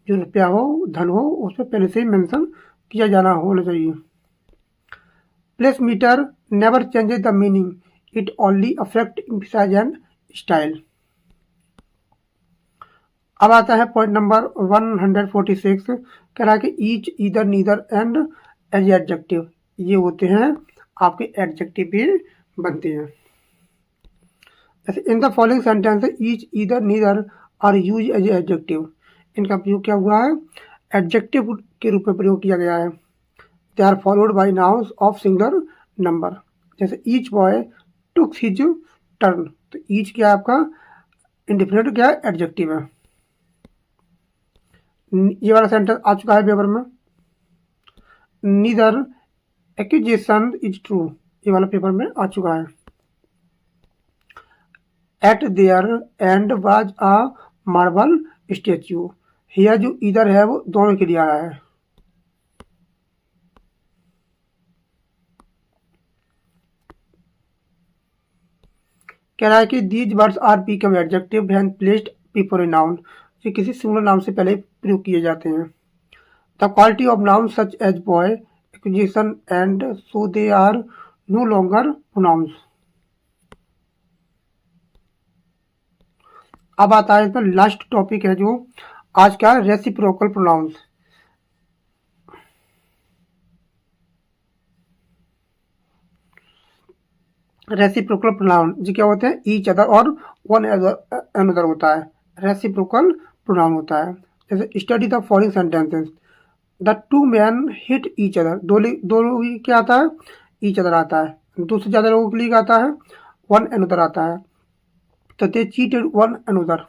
जो रुपया हो, धन हो, उस पर पहले से ही मेंशन किया जाना होना चाहिए। Place meter never changes the meaning, it only affect emphasize and style. अब आता है पॉइंट नंबर 146, कह रहा है कि each, either, neither and as adjective, ये होते हैं आपके एडजेक्टिव भी बनते हैं। जैसे in the following sentence each, either, neither are use as adjective. इनका प्रयोग क्या हुआ है? एडजेक्टिव के रूप में प्रयोग किया गया है। They are followed by nouns of singular number. जैसे each boy took his turn, तो ईच क्या है आपका? इंडिफिनिट क्या है? एडजेक्टिव है। ये वाला सेंटेंस आ चुका है पेपर में। नीदर एक्यूजेशन इज ट्रू, ये वाला पेपर में आ चुका है। Eight there and was a marble statue, here जो इधर है वो दोनों के लिए आ रहा है। कह रहा है कि these words are become adjective when placed before a noun, ये किसी सिंगुलर नाउन से पहले प्रयोग किए जाते हैं। The quality of noun such as boy, acquisition and so they are no longer pronouns. अब आता है इसमें लास्ट टॉपिक है जो आज का, रेसिप्रोकल प्रोनाउंस। रेसिप्रोकल प्रोनाउन जी क्या होते हैं? ईच अदर और वन अनदर होता है, रेसिप्रोकल प्रोनाउन होता है। जैसे study the following sentences, the two man hit each other, दो लोग क्या आता है? ईच अदर आता है। दो से ज़्यादा लोगों के लिए क्या आता है? वन अनदर आता है। तो they cheated one another.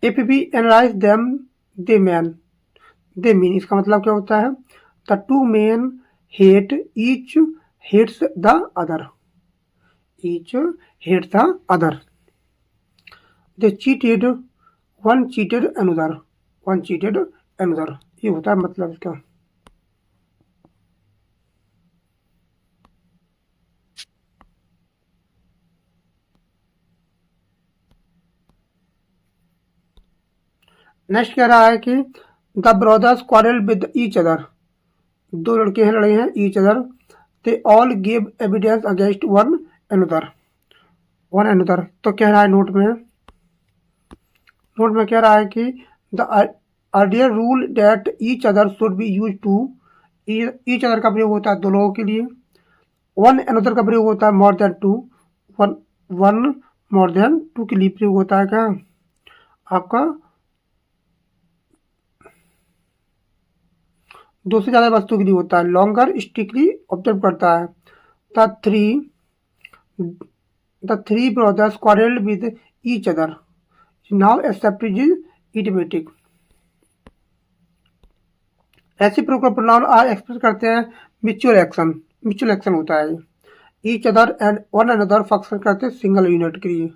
If we analyse them they man, they mean, इसका मतलब क्या होता है? The two man hate each hates the other, each hates the other. They cheated, one cheated another, one cheated another, ये होता है मतलब इसका। नेक्स्ट कह रहा है कि the brothers quarrel with each other, दो लड़के हैं, लड़े हैं each other. They all give evidence against one another, one another. तो कह रहा है नोट में कह रहा है कि the earlier rule that each other should be use to, each other का प्रयोग होता है दो लोगों के लिए। वन अनदर का प्रयोग होता है more than two, one more than two के लिए प्रयोग होता है क्या आपका? दो से ज़्यादा वस्तु के लिए होता है। लॉन्गर स्ट्रिक्टली ऑब्जर्व करता है। The three brothers quarrelled with each other, now except is idiomatic. Reciprocal pronoun are express करते हैं म्यूचुअल एक्शन होता है। Each other and one another function करते हैं सिंगल यूनिट के लिए।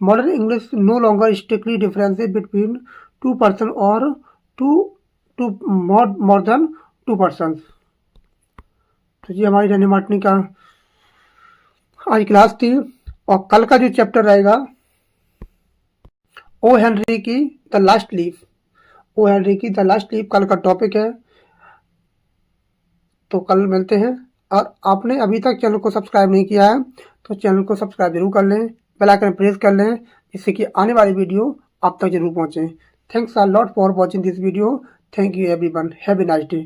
Modern English no longer strictly differentiate between two person और two more than two person. तो ये हमारी रनी मार्टनी का आज क्लास थी। और कल का जो चैप्टर रहेगा ओ हेनरी की the last leaf, O Henry की द लास्ट लीफ कल का टॉपिक है। तो कल मिलते हैं। और आपने अभी तक चैनल को सब्सक्राइब नहीं किया है तो चैनल को सब्सक्राइब जरूर कर लें, बेल आइकन प्रेस कर लें, जिससे कि आने वाली वीडियो आप तक जरूर पहुंचे। Thanks a lot for watching this video. Thank you everyone, have a nice day.